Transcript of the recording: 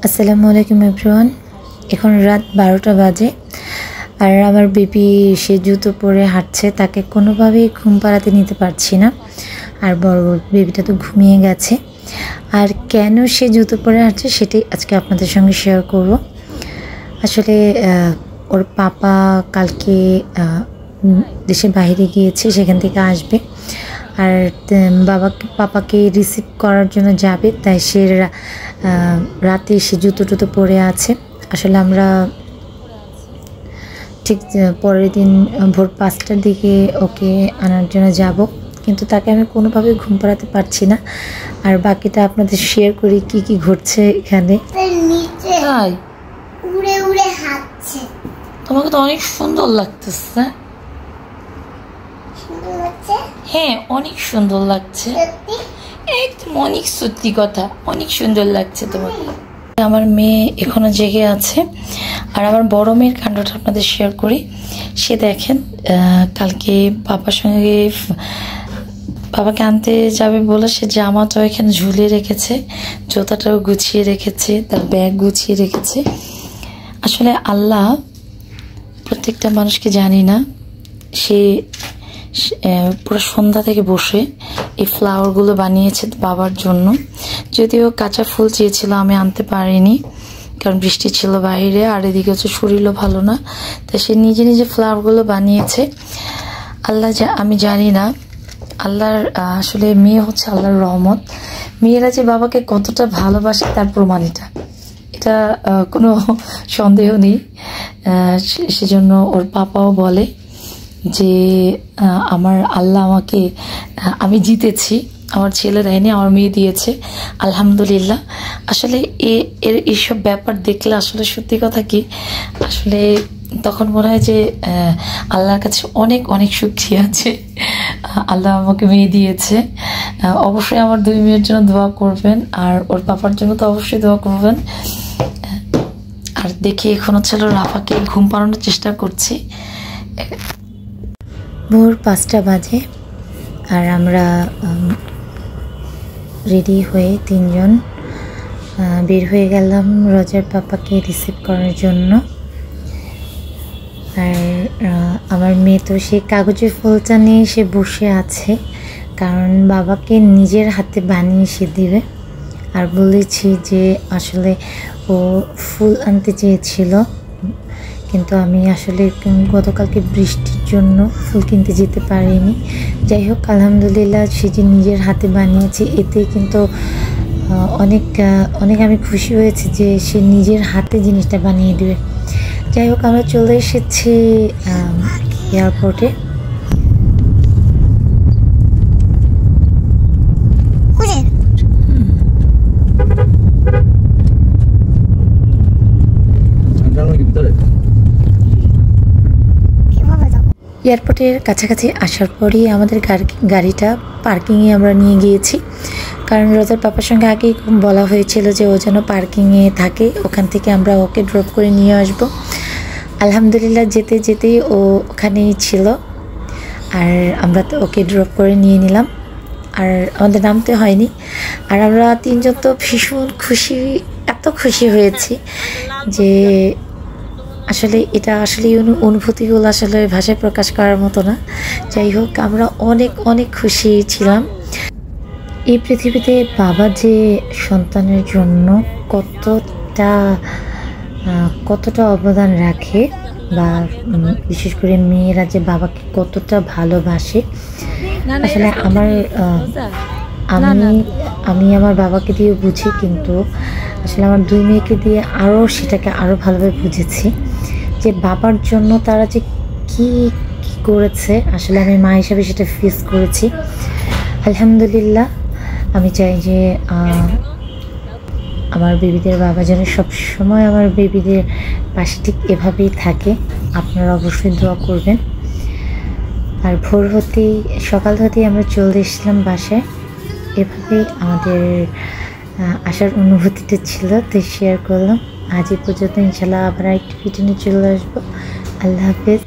আসসালামু আলাইকুম এভরিওয়ান। এখন রাত 12টা বাজে আর আমার বেবি সে জুতো পরে হাঁটছে, তাকে কোনোভাবেই ঘুম পাড়াতে নিতে পারছি না। আর বড় বেবিটা তো ঘুমিয়ে গেছে। আর কেন সে জুতো পরে হাঁটছে সেটাই আজকে আপনাদের সঙ্গে শেয়ার করব। আসলে ওর পাপা কালকে দেশের বাইরে গিয়েছে, সেখান থেকে আসবে আর পাপাকে রিসিভ করার জন্য যাবে, তাই সে রাতে সে জুতো পরে আছে। আসলে আমরা ঠিক পরের দিন ভোর 5টার দিকে ওকে আনার জন্য যাব, কিন্তু তাকে আমি কোনোভাবে ঘুম পাড়াতে পারছি না। আর বাকিটা আপনাদের শেয়ার করি কি কি ঘটছে এখানে। উড়ে উড়ে হাঁটছে। তোমাকে তো অনেক সুন্দর লাগতেছে। হ্যাঁ, অনেক সুন্দর লাগছে, একদম অনেক সত্যি কথা, অনেক সুন্দর লাগছে তোমাকে। আমার মেয়ে এখনো জেগে আছে। আর আমার বড় মেয়ের কাণ্ডটা আপনাদের শেয়ার করি। সে দেখেন কালকে বাবাকে আনতে যাবে বলে সে জামাটাও এখানে ঝুলিয়ে রেখেছে, জুতাটাও গুছিয়ে রেখেছে, তার ব্যাগ গুছিয়ে রেখেছে। আসলে আল্লাহ প্রত্যেকটা মানুষকে জানি না, সে পুরো সন্ধ্যা থেকে বসে এই ফ্লাওয়ারগুলো বানিয়েছে বাবার জন্য। যদিও কাঁচা ফুল চেয়েছিল, আমি আনতে পারিনি কারণ বৃষ্টি ছিল বাইরে, আর এদিকে হচ্ছে শরীরও ভালো না, তাই সে নিজে নিজে ফ্লাওয়ারগুলো বানিয়েছে। আল্লাহ আমি জানি না, আল্লাহর আসলে মেয়ে হচ্ছে আল্লাহর রহমত। মেয়েরা যে বাবাকে কতটা ভালোবাসে তার প্রমাণ এটা কোনো সন্দেহ নেই। সেজন্য ওর পাপাও বলে যে আমার আল্লাহ আমি জিতেছি, আমার ছেলে দেয়নি, আমার মেয়ে দিয়েছে, আলহামদুলিল্লাহ। আসলে এইসব ব্যাপার দেখলে আসলে সত্যি কথা কি, আসলে তখন মনে হয় যে আল্লাহর কাছে অনেক অনেক শুকরিয়া আছে, আল্লাহ আমাকে মেয়ে দিয়েছে। অবশ্যই আমার 2 মেয়ের জন্য দোয়া করবেন, আর ওর পাপার জন্য তো অবশ্যই দোয়া করবেন। আর দেখি এখন হচ্ছে রাফাকে ঘুম পাড়ানোর চেষ্টা করছি। ভোর 5টা বাজে আর আমরা রেডি হয়ে 3জন বের হয়ে গেলাম রোজার পাপাকে রিসিভ করার জন্য। আর আমার মেয়ে তো সে কাগজের ফুলটা নিয়ে সে বসে আছে, কারণ বাবাকে নিজের হাতে বানিয়ে সে দিবে। আর বলেছি যে আসলে ও ফুল আনতে চেয়েছিল, কিন্তু আমি আসলে গতকালকে বৃষ্টির জন্য ফুল কিনতে যেতে পারিনি। যাই হোক, আলহামদুলিল্লাহ সে যে নিজের হাতে বানিয়েছে, এতে কিন্তু অনেক আমি খুশি হয়েছি যে সে নিজের হাতে জিনিসটা বানিয়ে দেবে। যাই হোক, আমরা চলে এসেছি এয়ারপোর্টে। এয়ারপোর্টের কাছাকাছি আসার পরই আমাদের গাড়িটা পার্কিংয়ে আমরা নিয়ে গিয়েছি, কারণ রোজার পাপার সঙ্গে আগেই বলা হয়েছিল যে ও যেন পার্কিংয়ে থাকে, ওখান থেকে আমরা ওকে ড্রপ করে নিয়ে আসব। আলহামদুলিল্লাহ যেতে যেতেই ও ওখানেই ছিল, আর আমরা তো ওকে ড্রপ করে নিয়ে নিলাম, আর আমাদের নামতে হয়নি। আর আমরা 3জন তো ভীষণ খুশি, এত খুশি হয়েছি যে আসলে এটা আসলে অনুভূতিগুলো আসলে ভাষায় প্রকাশ করার মতো না। যাই হোক, আমরা অনেক অনেক খুশি ছিলাম। এই পৃথিবীতে বাবা যে সন্তানের জন্য কতটা অবদান রাখে, বা বিশেষ করে মেয়েরা যে বাবাকে কতটা ভালোবাসে, আসলে আমি আমার বাবাকে দিয়ে বুঝি, কিন্তু আসলে আমার 2 মেয়েকে দিয়ে সেটাকে আরও ভালোভাবে বুঝেছি যে বাবার জন্য তারা যে কি করেছে। আসলে আমি মা হিসাবে সেটা ফেস করেছি। আলহামদুলিল্লাহ, আমি চাই যে আমার বেবিদের বাবা যেন সবসময় আমার বেবিদের পাশে ঠিক এভাবেই থাকে। আপনারা অবশ্যই দোয়া করবেন। আর সকাল হতেই আমরা চলে এসেছিলাম বাসায়। এভাবেই আমাদের আসার অনুভূতিটা ছিল, তাই শেয়ার করলাম। আজ এই পর্যন্ত, ইনশাল্লাহ আবার একটু ভিডিও নিয়ে চলে আসবো। আল্লাহ হাফেজ।